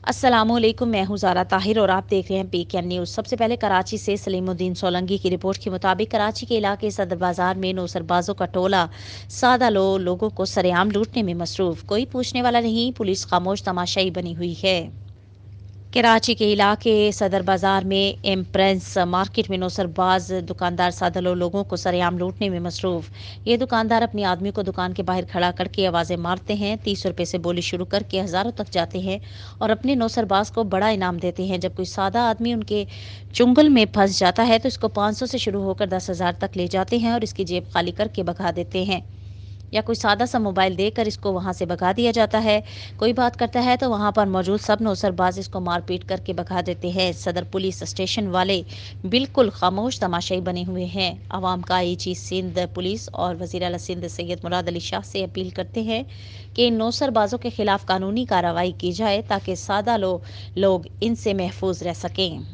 अस्सलामुअलैकुम, मैं हूं ज़ारा ताहिर और आप देख रहे हैं PKN न्यूज़। सबसे पहले कराची से सलीमुद्दीन सोलंकी की रिपोर्ट के मुताबिक कराची के इलाके सदर बाजार में नौसरबाजों का टोला सादा लोगों को सरेआम लूटने में मसरूफ। कोई पूछने वाला नहीं, पुलिस खामोश तमाशाई बनी हुई है। कराची के इलाके सदर बाजार में एम्प्रेंस मार्केट में नौसरबाज दुकानदार सादलो लोगों को सरेआम लूटने में मसरूफ। ये दुकानदार अपने आदमी को दुकान के बाहर खड़ा करके आवाज़ें मारते हैं, 30 रुपये से बोली शुरू करके हज़ारों तक जाते हैं और अपने नौसरबाज को बड़ा इनाम देते हैं। जब कोई सादा आदमी उनके चुंगल में फंस जाता है तो इसको 500 से शुरू होकर 10,000 तक ले जाते हैं और इसकी जेब खाली करके भगा देते हैं, या कोई सादा सा मोबाइल देकर इसको वहाँ से भगा दिया जाता है। कोई बात करता है तो वहाँ पर मौजूद सब नौसरबाज इसको मारपीट करके भगा देते हैं। सदर पुलिस स्टेशन वाले बिल्कुल खामोश तमाशाई बने हुए हैं। आवाम का IG सिंध पुलिस और वज़ीर आला सिंध सैयद मुराद अली शाह से अपील करते हैं कि इन नौसरबाजों के खिलाफ कानूनी कार्रवाई की जाए ताकि सादा लोग इनसे महफूज रह सकें।